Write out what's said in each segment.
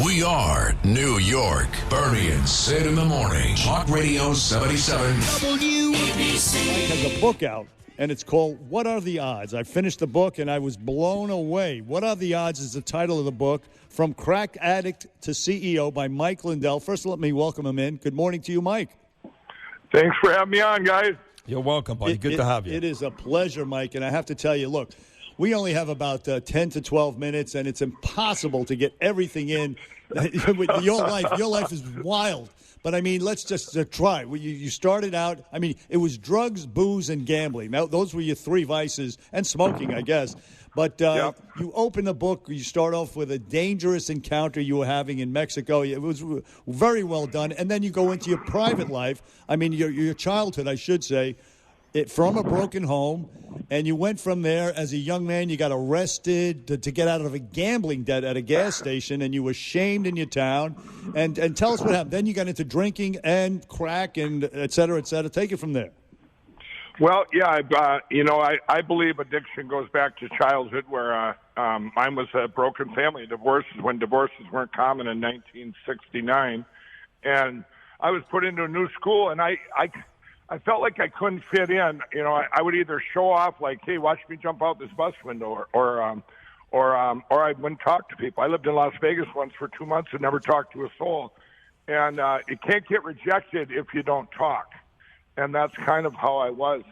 We are New York. Bernie and Sid in the morning. Talk Radio 77. WABC. Mike has a book out, and it's called What Are the Odds? I finished the book, and I was blown away. What Are the Odds is the title of the book, From Crack Addict to CEO by Mike Lindell. First, let me welcome him in. Good morning to you, Mike. Thanks for having me on, guys. You're welcome, buddy. Good to have you. It is a pleasure, Mike, and I have to tell you, look, we only have about 10 to 12 minutes, and it's impossible to get everything in. With your life is wild. But, I mean, let's just try. You started out, I mean, it was drugs, booze, and gambling. Now, those were your three vices, and smoking, I guess. But You open the book, you start off with a dangerous encounter you were having in Mexico. It was very well done. And then you go into your private life. I mean, your childhood, I should say, from a broken home. And you went from there as a young man. You got arrested to get out of a gambling debt at a gas station, and you were shamed in your town. And tell us what happened. Then you got into drinking and crack and et cetera, et cetera. Take it from there. Well, yeah, I believe addiction goes back to childhood, where mine was a broken family, when divorces weren't common in 1969. And I was put into a new school, and I felt like I couldn't fit in. I would either show off, like, hey, watch me jump out this bus window, or I wouldn't talk to people. I lived in Las Vegas once for 2 months and never talked to a soul. And it can't get rejected if you don't talk. And that's kind of how I was.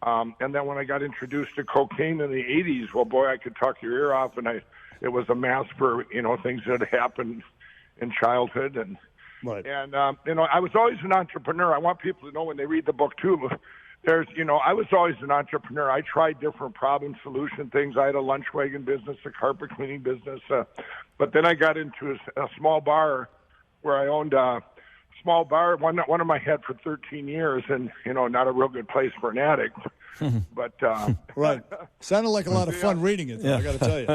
And then when I got introduced to cocaine in the 80s, well, boy, I could talk your ear off, and it was a mask for, things that had happened in childhood. And right. And, I was always an entrepreneur. I want people to know when they read the book, too, I was always an entrepreneur. I tried different problem solution things. I had a lunch wagon business, a carpet cleaning business. But then I got into a small bar where I owned a small bar, one of them I had for 13 years, and, not a real good place for an addict. But right. Sounded like a lot of fun reading it, though, I got to tell you.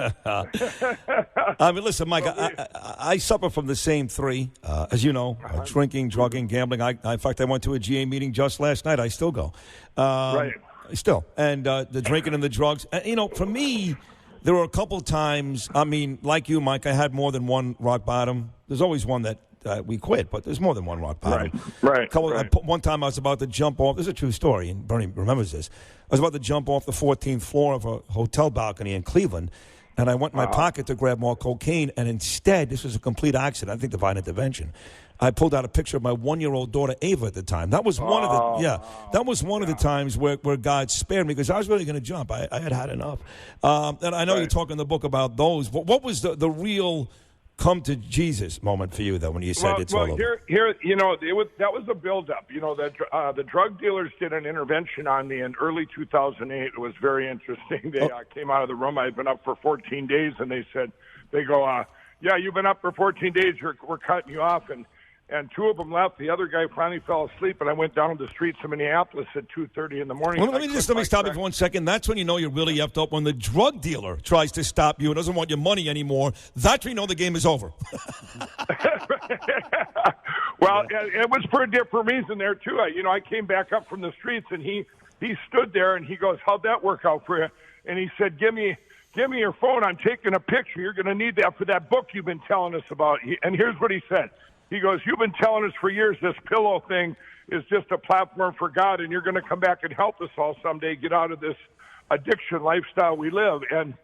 I mean, listen, Mike, I suffer from the same three, as you know, drinking, drugging, gambling. In fact, I went to a GA meeting just last night. I still go. Right. Still. And the drinking and the drugs. For me, there were a couple of times, I mean, like you, Mike, I had more than one rock bottom. There's always one that we quit, but there's more than one rock bottom. Right. One time I was about to jump off. This is a true story, and Bernie remembers this. I was about to jump off the 14th floor of a hotel balcony in Cleveland, and I went in my pocket to grab more cocaine, and instead, this was a complete accident. I think divine intervention. I pulled out a picture of my 1-year-old daughter, Ava, at the time. That was one of the times where God spared me, because I was really going to jump. I had enough. And I know you're talking in the book about those, but what was the real come to Jesus moment for you, though, when you said it's all over? That was a buildup. The drug dealers did an intervention on me in early 2008. It was very interesting. They came out of the room. I had been up for 14 days, and they go, yeah, you've been up for 14 days. We're cutting you off. And two of them left. The other guy finally fell asleep, and I went down to the streets of Minneapolis at 2:30 in the morning. Well, let me stop you for 1 second. That's when you know you're really effed up, when the drug dealer tries to stop you and doesn't want your money anymore. That's when you know the game is over. Well, it was for a different reason there, too. I came back up from the streets, and he stood there, and he goes, how'd that work out for you? And he said, give me your phone. I'm taking a picture. You're going to need that for that book you've been telling us about. And here's what he said. He goes, you've been telling us for years this pillow thing is just a platform for God, and you're going to come back and help us all someday get out of this addiction lifestyle we live. And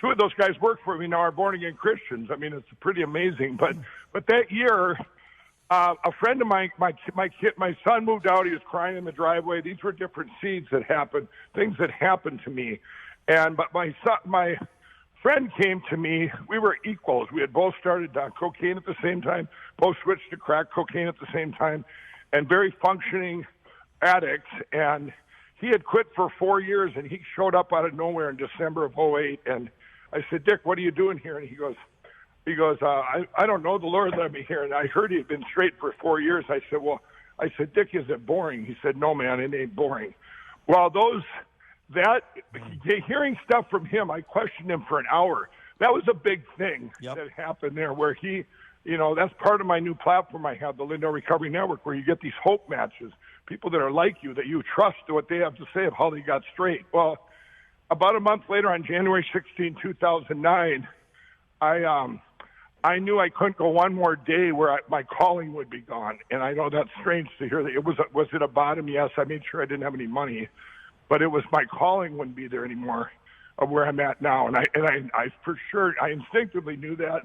two of those guys work for me now, are born-again Christians. I mean, it's pretty amazing. But that year, a friend of mine, my son moved out. He was crying in the driveway. These were different seeds that happened, things that happened to me. But my friend came to me. We were equals. We had both started cocaine at the same time, both switched to crack cocaine at the same time, and very functioning addicts. And he had quit for 4 years, and he showed up out of nowhere in December of '08. And I said, Dick, what are you doing here? And he goes, I don't know. The Lord led me here, and I heard he had been straight for 4 years. I said, Dick, is it boring? He said, no, man, it ain't boring. Well, hearing stuff from him, I questioned him for an hour. That was a big thing that happened there, where he, that's part of my new platform I have, the Lindell Recovery Network, where you get these hope matches, people that are like you, that you trust what they have to say of how they got straight. Well, about a month later, on January 16, 2009, I knew I couldn't go one more day where my calling would be gone. And I know that's strange to hear. That was it a bottom? Yes, I made sure I didn't have any money, but it was my calling wouldn't be there anymore of where I'm at now. And I for sure, I instinctively knew that.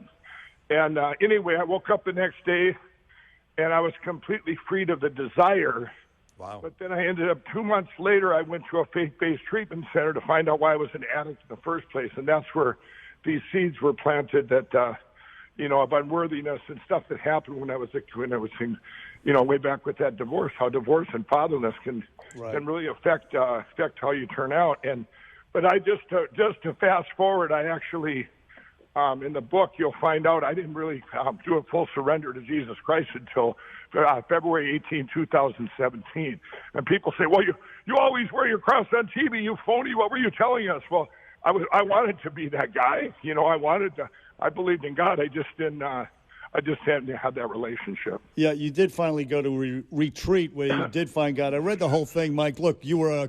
And anyway, I woke up the next day, and I was completely freed of the desire. Wow. But then I ended up 2 months later, I went to a faith-based treatment center to find out why I was an addict in the first place. And that's where these seeds were planted that, of unworthiness and stuff that happened when I was way back with that divorce, how divorce and fatherless can really affect how you turn out. But I just to fast forward, I actually, in the book, you'll find out I didn't really do a full surrender to Jesus Christ until February 18, 2017. And people say, well, you always wear your cross on TV, you phony. What were you telling us? Well, I wanted to be that guy. I believed in God. I just hadn't had that relationship. Yeah, you did finally go to retreat where you did find God. I read the whole thing, Mike. Look, you were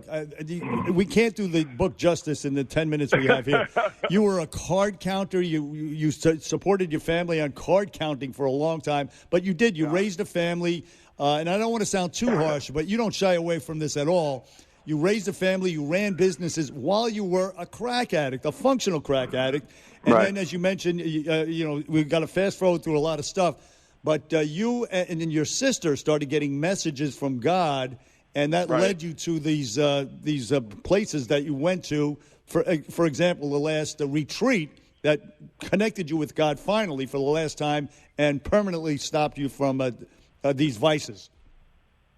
we can't do the book justice in the 10 minutes we have here. You were a card counter. You supported your family on card counting for a long time, but you did. You raised a family, and I don't want to sound too harsh, but you don't shy away from this at all. You raised a family. You ran businesses while you were a crack addict, a functional crack addict. And then, as you mentioned, we've got to fast forward through a lot of stuff. But you and then your sister started getting messages from God, and that led you to these places that you went to. For example, the last retreat that connected you with God finally for the last time and permanently stopped you from these vices.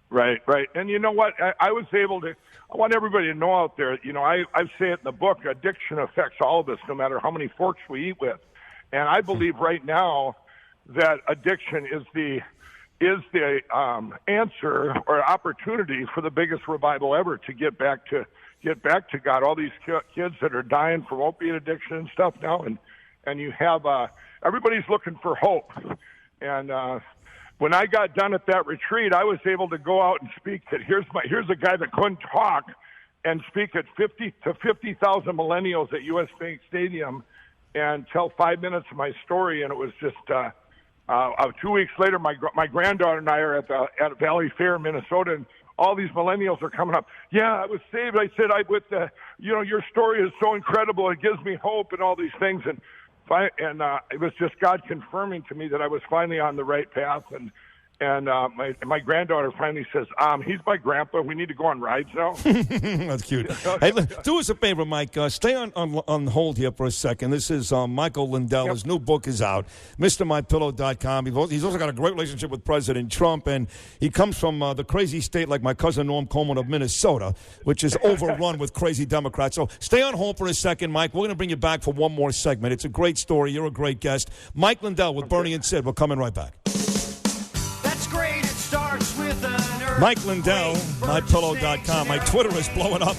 Right. And you know what? I was able to. I want everybody to know out there, I say it in the book, addiction affects all of us, no matter how many forks we eat with. And I believe right now that addiction is the answer or opportunity for the biggest revival ever to get back to God. All these kids that are dying from opiate addiction and stuff now, and you have everybody's looking for hope. And when I got done at that retreat, I was able to go out and speak that here's a guy that couldn't talk and speak at 50,000 millennials at U.S. Bank Stadium and tell 5 minutes of my story. And it was just 2 weeks later, my granddaughter and I are at Valley Fair, Minnesota, and all these millennials are coming up. Yeah, I was saved. I said, your story is so incredible. It gives me hope and all these things. And it was just God confirming to me that I was finally on the right path. And my granddaughter finally says, he's my grandpa. We need to go on rides now. That's cute. Hey, do us a favor, Mike. Stay on hold here for a second. This is Michael Lindell. His new book is out, MrMyPillow.com. He's also got a great relationship with President Trump, and he comes from the crazy state like my cousin Norm Coleman of Minnesota, which is overrun with crazy Democrats. So stay on hold for a second, Mike. We're going to bring you back for one more segment. It's a great story. You're a great guest. Mike Lindell with Bernie and Sid. We're coming right back. Mike Lindell, MyPillow.com. My Twitter is blowing up.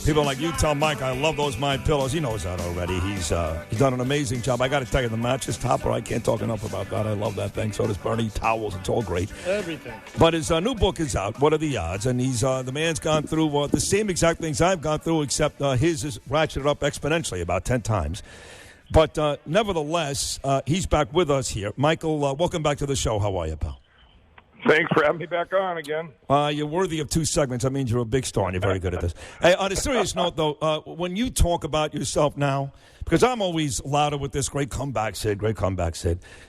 People are like, you tell Mike I love those My Pillows. He knows that already. He's done an amazing job. I got to tell you, the mattress topper, I can't talk enough about that. I love that thing. So does Bernie. Towels, it's all great. Everything. But his new book is out, What Are the Odds? And he's the man's gone through the same exact things I've gone through, except his is ratcheted up exponentially about 10 times. But nevertheless, he's back with us here. Michael, welcome back to the show. How are you, pal? Thanks for having me back on again. You're worthy of 2 segments. That means you're a big star, and you're very good at this. Hey, on a serious note, though, when you talk about yourself now, because I'm always louder with this great comeback, Sid. And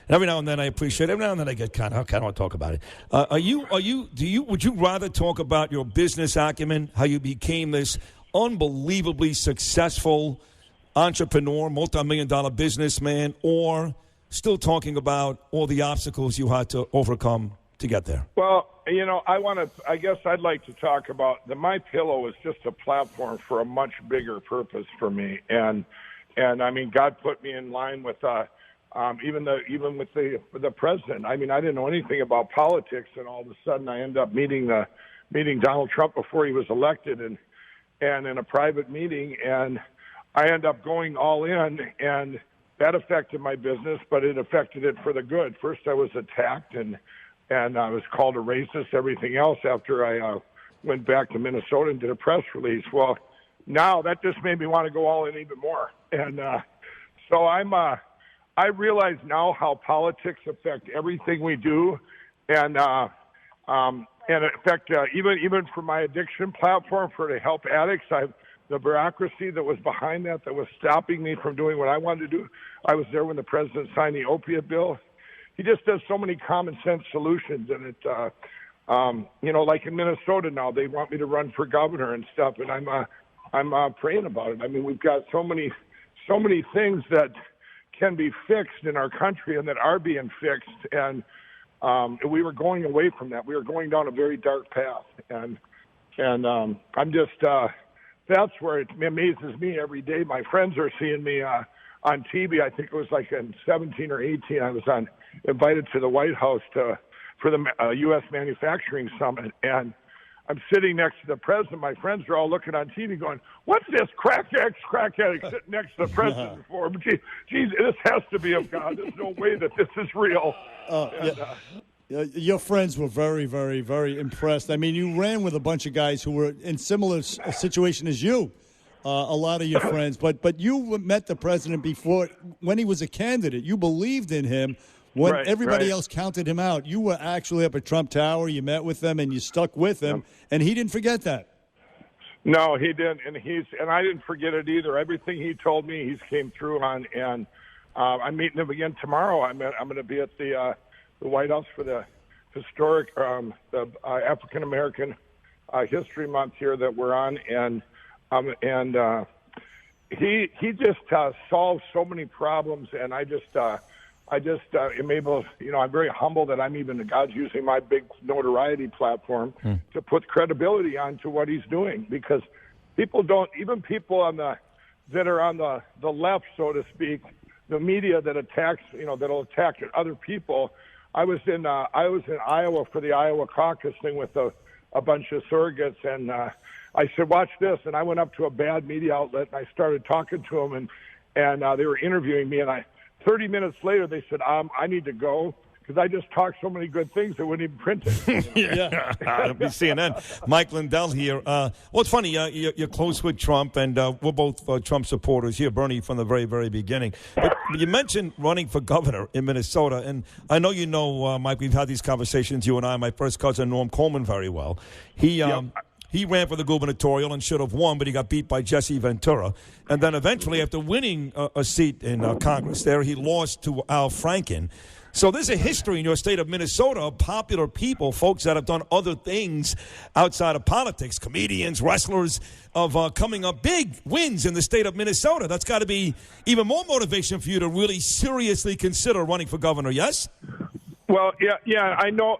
every now and then I appreciate it. Every now and then I get kind of, how can I talk about it? Would you rather talk about your business acumen, how you became this unbelievably successful entrepreneur, multi-million-dollar businessman, or still talking about all the obstacles you had to overcome to get there? Well, I guess I'd like to talk about My Pillow is just a platform for a much bigger purpose for me. And I mean, God put me in line with, even with the president. I mean, I didn't know anything about politics, and all of a sudden I end up meeting Donald Trump before he was elected and in a private meeting, and I end up going all in, and that affected my business, but it affected it for the good. First I was attacked and I was called a racist, everything else, after I went back to Minnesota and did a press release. Well, now that just made me want to go all in even more. And so I'm I realize now how politics affect everything we do, and affect even for my addiction platform to help addicts. The bureaucracy that was behind that was stopping me from doing what I wanted to do. I was there when the president signed the opiate bill. He just does so many common sense solutions, and like in Minnesota now, they want me to run for governor and stuff, and I'm praying about it. I mean, we've got so many things that can be fixed in our country and that are being fixed, and we were going away from that. We were going down a very dark path, and I'm just that's where it amazes me every day. My friends are seeing me on TV. I think it was like in 17 or 18. I was invited to the White House for the U.S. Manufacturing Summit, and I'm sitting next to the president. My friends are all looking on TV going, what's this crack addict sitting next to the president for? But geez, this has to be of God. There's no way that this is real. Your friends were very, very, very impressed. I mean, you ran with a bunch of guys who were in similar situation as you, a lot of your friends. But you met the president before, when he was a candidate. You believed in him. When everybody else counted him out, you were actually up at Trump Tower. You met with him, and you stuck with him, and he didn't forget that. No, he didn't, and I didn't forget it either. Everything he told me, he's came through on, and I'm meeting him again tomorrow. I'm going to be at the White House for the historic African American History Month here that we're on, and he just solves so many problems, and I just am able, I'm very humble that God's using my big notoriety platform to put credibility onto what he's doing, because people that are on the left, so to speak, the media that attacks, that'll attack other people. I was in Iowa for the Iowa caucus thing with a bunch of surrogates, and I said, watch this. And I went up to a bad media outlet and I started talking to them, and they were interviewing me, and 30 minutes later, they said, I need to go because I just talked so many good things they wouldn't even print it. It'll be CNN. Mike Lindell here. Well, it's funny. You're close with Trump, and we're both Trump supporters here, Bernie, from the very, very beginning. But you mentioned running for governor in Minnesota, and I know you know, Mike, we've had these conversations, you and I, my first cousin, Norm Coleman, very well. He ran for the gubernatorial and should have won, but he got beat by Jesse Ventura. And then eventually, after winning a seat in Congress there, he lost to Al Franken. So there's a history in your state of Minnesota of popular people, folks that have done other things outside of politics, comedians, wrestlers, of coming up big wins in the state of Minnesota. That's got to be even more motivation for you to really seriously consider running for governor, yes? Well, yeah, I know.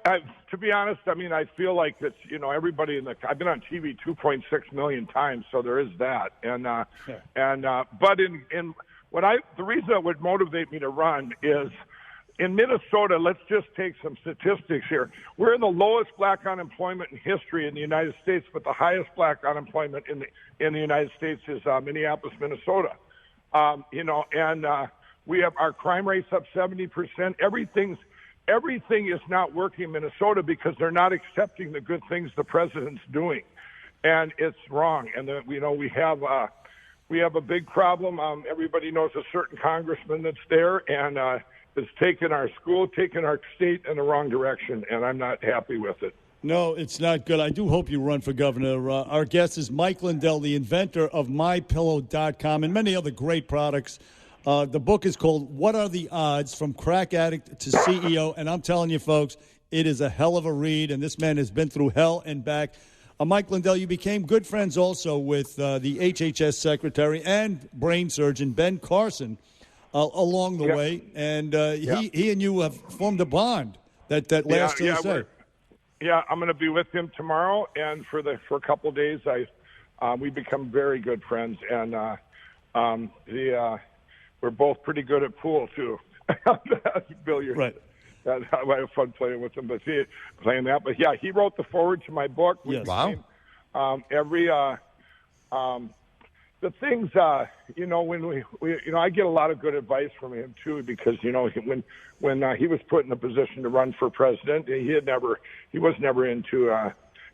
To be honest, I feel like it's, everybody I've been on TV 2.6 million times, so there is that. But the reason that would motivate me to run is in Minnesota, let's just take some statistics here. We're in the lowest black unemployment in history in the United States, but the highest black unemployment in the United States is Minneapolis, Minnesota. We have our crime rate's up 70%. Everything is not working in Minnesota because they're not accepting the good things the president's doing, and it's wrong. And we have a big problem. Everybody knows a certain congressman that's there, and it's taken our state in the wrong direction, and I'm not happy with it. No, it's not good. I do hope you run for governor. Our guest is Mike Lindell, the inventor of MyPillow.com and many other great products. The book is called What Are the Odds? From Crack Addict to CEO. And I'm telling you, folks, it is a hell of a read, and this man has been through hell and back. Mike Lindell, you became good friends also with the HHS secretary and brain surgeon Ben Carson along the way. And he and you have formed a bond that lasts to this day. Yeah, I'm going to be with him tomorrow, and for a couple of days, we become very good friends, and we're both pretty good at pool too. Billiards. Right. I have fun playing with him, but playing that. But yeah, he wrote the foreword to my book. Yes. Wow. The things, when we I get a lot of good advice from him too, because when he was put in a position to run for president, he was never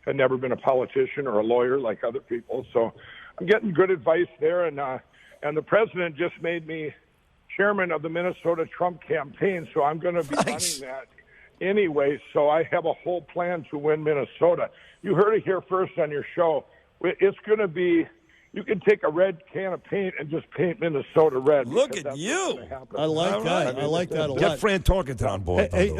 had never been a politician or a lawyer like other people. So I'm getting good advice there, and the president just made me chairman of the Minnesota Trump campaign, so I'm going to be running that anyway. So I have a whole plan to win Minnesota. You heard it here first on your show. It's going to be. You can take a red can of paint and just paint Minnesota red. Look at you. I like that. I like that a lot. Get Fran Tarkenton on board. Hey,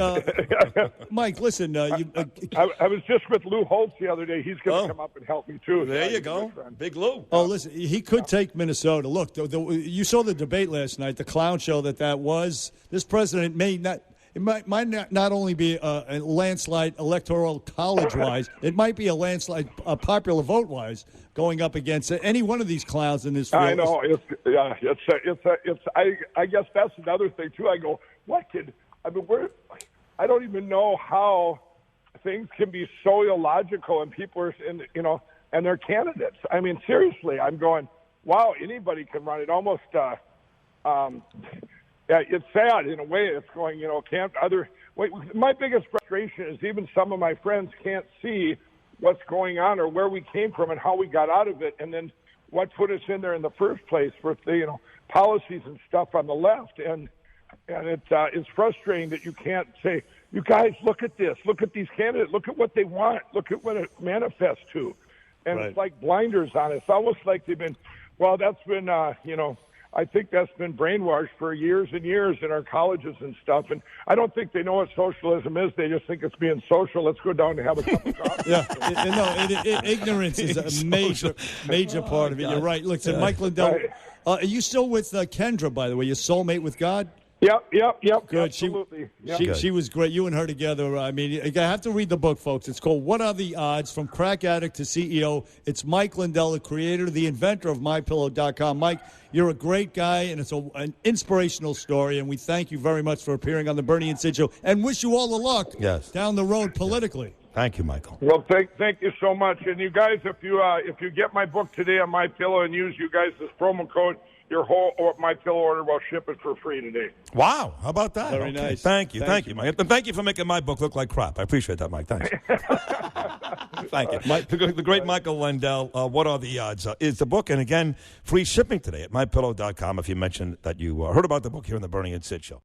Mike, listen. I was just with Lou Holtz the other day. He's going to come up and help me, too. There you go. Big Lou. Oh, listen, he could take Minnesota. Look, you saw the debate last night, the clown show that was. This president may not. It might not only be a landslide electoral college-wise, it might be a landslide popular vote-wise going up against any one of these clowns in this field. I know. I guess that's another thing, too. I go, I don't even know how things can be so illogical and people are, and they're candidates. I mean, seriously, I'm going, wow, anybody can run it. Almost, yeah, it's sad in a way. It's going, my biggest frustration is even some of my friends can't see what's going on or where we came from and how we got out of it, and then what put us in there in the first place with the policies and stuff on the left. And it's frustrating that you can't say, you guys, look at this, look at these candidates, look at what they want, look at what it manifests to, and It's like blinders on it. It's almost like they've been. Well, that's been I think that's been brainwashed for years and years in our colleges and stuff. And I don't think they know what socialism is. They just think it's being social. Let's go down and have a cup of coffee. Yeah, ignorance is a major part of it. You're right. Look, Mike Lindell, are you still with Kendra, by the way, your soulmate with God? Yep. Good. Absolutely. She was great. You and her together. I mean, you have to read the book, folks. It's called What Are the Odds? From Crack Addict to CEO. It's Mike Lindell, the creator, the inventor of MyPillow.com. Mike, you're a great guy, and it's an inspirational story, and we thank you very much for appearing on the Bernie and Sid Show, and wish you all the luck down the road politically. Thank you, Michael. Well, thank you so much. And you guys, if you get my book today on MyPillow and use you guys this promo code, your whole MyPillow order will ship it for free today. Wow, how about that? Very nice. Thank you, Mike. And thank you for making my book look like crap. I appreciate that, Mike. Thanks. Thank you. The great Michael Lindell, What Are the Odds, is the book. And again, free shipping today at MyPillow.com if you mentioned that you heard about the book here on the Bernie and Sid Show.